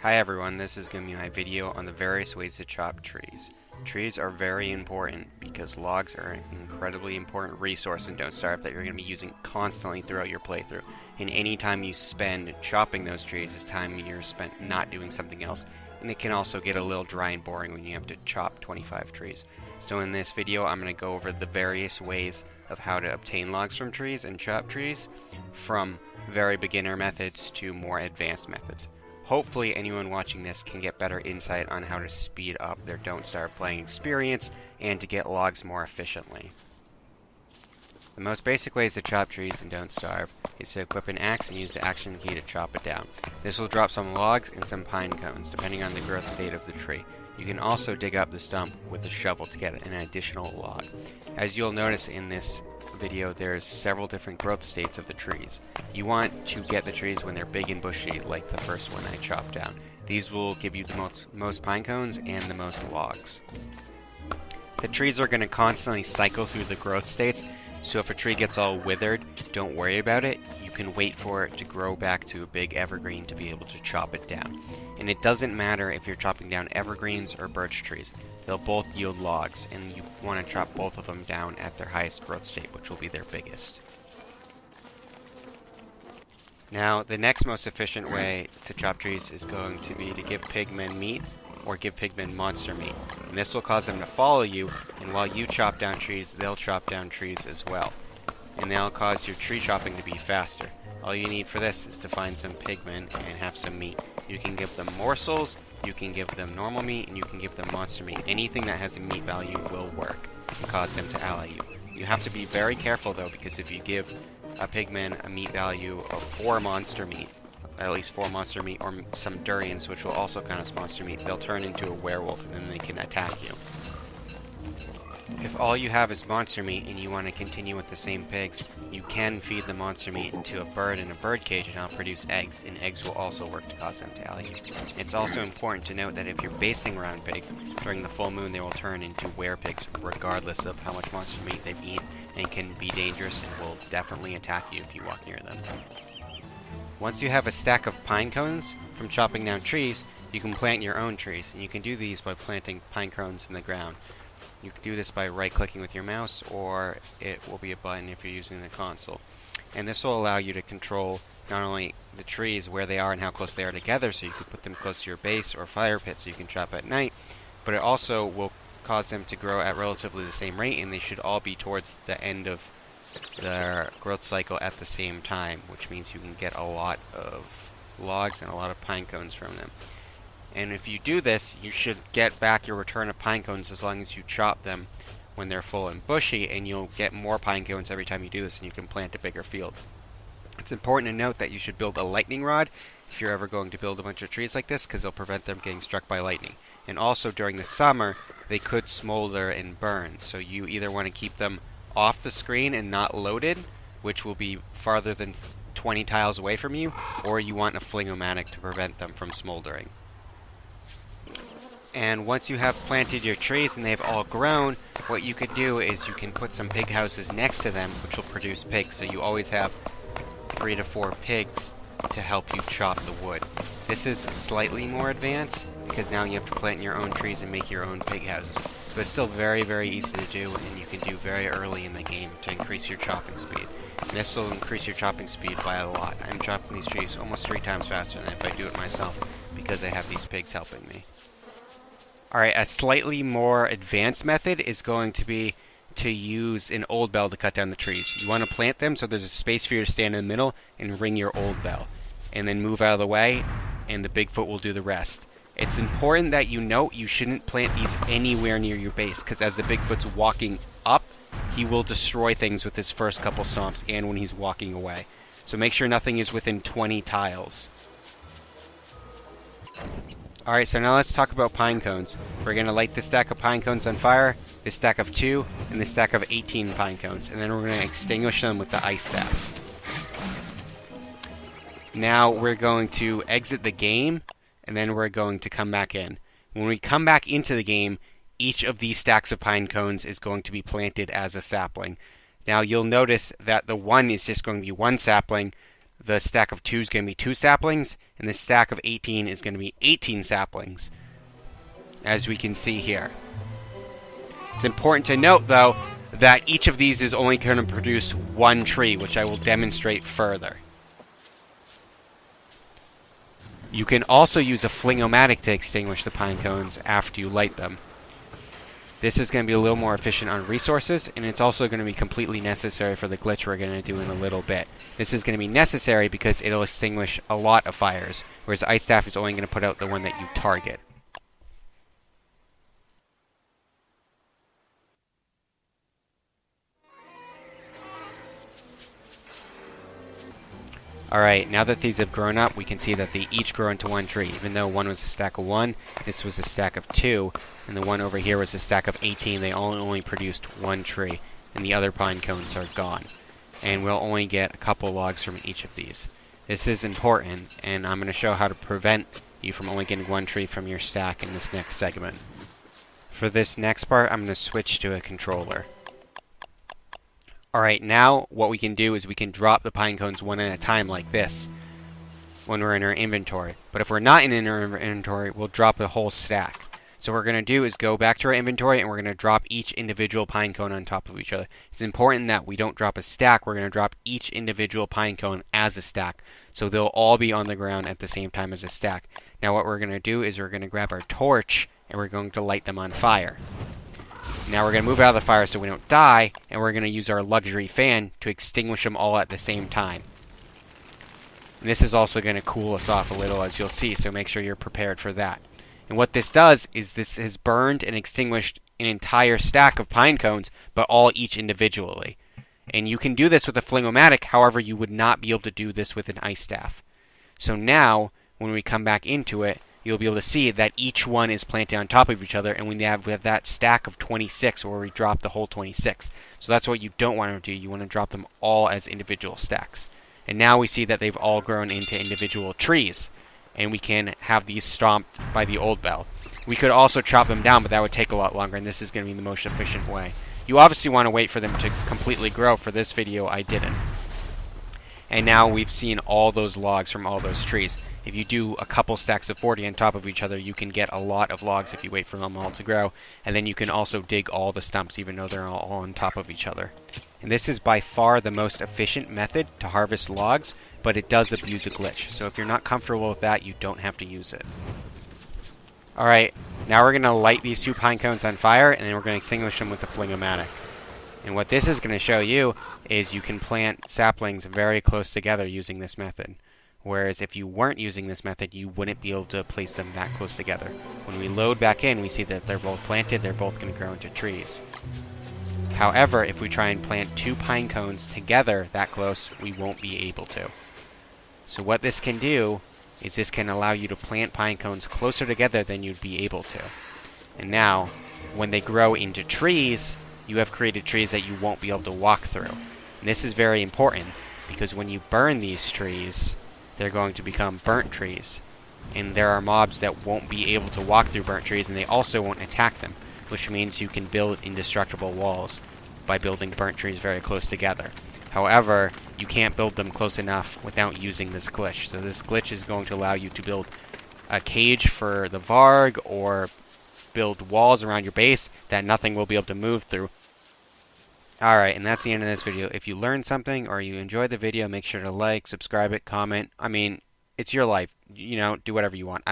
Hi everyone, this is going to be my video on the various ways to chop trees. Trees are very important because logs are an incredibly important resource in Don't Starve that you're going to be using constantly throughout your playthrough. And any time you spend chopping those trees is time you're spent not doing something else. And it can also get a little dry and boring when you have to chop 25 trees. So in this video I'm going to go over the various ways of how to obtain logs from trees and chop trees, from very beginner methods to more advanced methods. Hopefully anyone watching this can get better insight on how to speed up their Don't Starve playing experience and to get logs more efficiently. The most basic ways to chop trees in Don't Starve is to equip an axe and use the action key to chop it down. This will drop some logs and some pine cones, depending on the growth state of the tree. You can also dig up the stump with a shovel to get an additional log. As you'll notice in this video, there's several different growth states of the trees. You want to get the trees when they're big and bushy, like the first one I chopped down. These will give you the most pine cones and the most logs. The trees are going to constantly cycle through the growth states, so if a tree gets all withered, don't worry about it. You can wait for it to grow back to a big evergreen to be able to chop it down. And it doesn't matter if you're chopping down evergreens or birch trees. They'll both yield logs, and you want to chop both of them down at their highest growth state, which will be their biggest. Now, the next most efficient way to chop trees is going to be to give pigmen meat or give pigmen monster meat. And this will cause them to follow you, and while you chop down trees, they'll chop down trees as well. And they'll cause your tree chopping to be faster. All you need for this is to find some pigmen and have some meat. You can give them morsels, you can give them normal meat, and you can give them monster meat. Anything that has a meat value will work and cause them to ally you. You have to be very careful though, because if you give a pigman a meat value of 4 monster meat, at least 4 monster meat, or some durians, which will also count as monster meat, they'll turn into a werewolf and then they can attack you. If all you have is monster meat and you want to continue with the same pigs, you can feed the monster meat into a bird in a bird cage and it'll produce eggs, and eggs will also work to cause them to ally you. It's also important to note that if you're basing around pigs, during the full moon they will turn into werepigs regardless of how much monster meat they've eaten, and can be dangerous and will definitely attack you if you walk near them. Once you have a stack of pine cones from chopping down trees, you can plant your own trees, and you can do these by planting pine cones in the ground. You can do this by right-clicking with your mouse, or it will be a button if you're using the console. And this will allow you to control not only the trees, where they are and how close they are together, so you can put them close to your base or fire pit so you can chop at night, but it also will cause them to grow at relatively the same rate, and they should all be towards the end of their growth cycle at the same time, which means you can get a lot of logs and a lot of pine cones from them. And if you do this, you should get back your return of pine cones as long as you chop them when they're full and bushy, and you'll get more pine cones every time you do this, and you can plant a bigger field. It's important to note that you should build a lightning rod if you're ever going to build a bunch of trees like this, because it'll prevent them getting struck by lightning. And also during the summer, they could smolder and burn, so you either want to keep them off the screen and not loaded, which will be farther than 20 tiles away from you, or you want a fling-o-matic to prevent them from smoldering. And once you have planted your trees and they've all grown, what you could do is you can put some pig houses next to them, which will produce pigs, so you always have 3 to 4 pigs to help you chop the wood. This is slightly more advanced, because now you have to plant your own trees and make your own pig houses. But it's still very, very easy to do, and you can do very early in the game to increase your chopping speed. And this will increase your chopping speed by a lot. I'm chopping these trees almost 3 times faster than if I do it myself, because I have these pigs helping me. Alright, a slightly more advanced method is going to be to use an old bell to cut down the trees. You want to plant them so there's a space for you to stand in the middle and ring your old bell. And then move out of the way, and the Bigfoot will do the rest. It's important that you note you shouldn't plant these anywhere near your base, because as the Bigfoot's walking up, he will destroy things with his first couple stomps and when he's walking away. So make sure nothing is within 20 tiles. Alright, so now let's talk about pine cones. We're going to light this stack of pine cones on fire, this stack of 2, and this stack of 18 pine cones. And then we're going to extinguish them with the ice staff. Now we're going to exit the game, and then we're going to come back in. When we come back into the game, each of these stacks of pine cones is going to be planted as a sapling. Now you'll notice that the one is just going to be one sapling, the stack of 2 is going to be 2 saplings, and the stack of 18 is going to be 18 saplings, as we can see here. It's important to note, though, that each of these is only going to produce 1 tree, which I will demonstrate further. You can also use a fling-o-matic to extinguish the pine cones after you light them. This is going to be a little more efficient on resources, and it's also going to be completely necessary for the glitch we're going to do in a little bit. This is going to be necessary because it'll extinguish a lot of fires, whereas Ice Staff is only going to put out the one that you target. Alright, now that these have grown up, we can see that they each grow into 1 tree. Even though one was a stack of 1, this was a stack of 2, and the one over here was a stack of 18, they all only produced 1 tree, and the other pine cones are gone. And we'll only get a couple logs from each of these. This is important, and I'm going to show how to prevent you from only getting 1 tree from your stack in this next segment. For this next part, I'm going to switch to a controller. Alright, now what we can do is we can drop the pine cones one at a time like this when we're in our inventory. But if we're not in our inventory, we'll drop the whole stack. So what we're going to do is go back to our inventory and we're going to drop each individual pine cone on top of each other. It's important that we don't drop a stack, we're going to drop each individual pine cone as a stack. So they'll all be on the ground at the same time as a stack. Now what we're going to do is we're going to grab our torch and we're going to light them on fire. Now we're going to move out of the fire so we don't die, and we're going to use our luxury fan to extinguish them all at the same time. And this is also going to cool us off a little, as you'll see, so make sure you're prepared for that. And what this does is this has burned and extinguished an entire stack of pine cones, but all each individually. And you can do this with a fling-o-matic, however you would not be able to do this with an ice staff. So now, when we come back into it, you'll be able to see that each one is planted on top of each other, and we have that stack of 26 where we drop the whole 26. So that's what you don't want to do. You want to drop them all as individual stacks. And now we see that they've all grown into individual trees, and we can have these stomped by the old bell. We could also chop them down, but that would take a lot longer, and this is going to be the most efficient way. You obviously want to wait for them to completely grow. For this video, I didn't. And now we've seen all those logs from all those trees. If you do a couple stacks of 40 on top of each other, you can get a lot of logs if you wait for them all to grow. And then you can also dig all the stumps even though they're all on top of each other. And this is by far the most efficient method to harvest logs, but it does abuse a glitch. So if you're not comfortable with that, you don't have to use it. Alright, now we're going to light these 2 pine cones on fire, and then we're going to extinguish them with the fling-o-matic. And what this is going to show you is you can plant saplings very close together using this method. Whereas if you weren't using this method, you wouldn't be able to place them that close together. When we load back in, we see that they're both planted, they're both going to grow into trees. However, if we try and plant 2 pine cones together that close, we won't be able to. So what this can do is this can allow you to plant pine cones closer together than you'd be able to. And now, when they grow into trees, you have created trees that you won't be able to walk through. And this is very important, because when you burn these trees, they're going to become burnt trees. And there are mobs that won't be able to walk through burnt trees, and they also won't attack them, which means you can build indestructible walls by building burnt trees very close together. However, you can't build them close enough without using this glitch. So this glitch is going to allow you to build a cage for the Varg, or build walls around your base that nothing will be able to move through. Alright, and that's the end of this video. If you learned something or you enjoyed the video, make sure to like, subscribe it, comment. I mean, it's your life. You know, do whatever you want.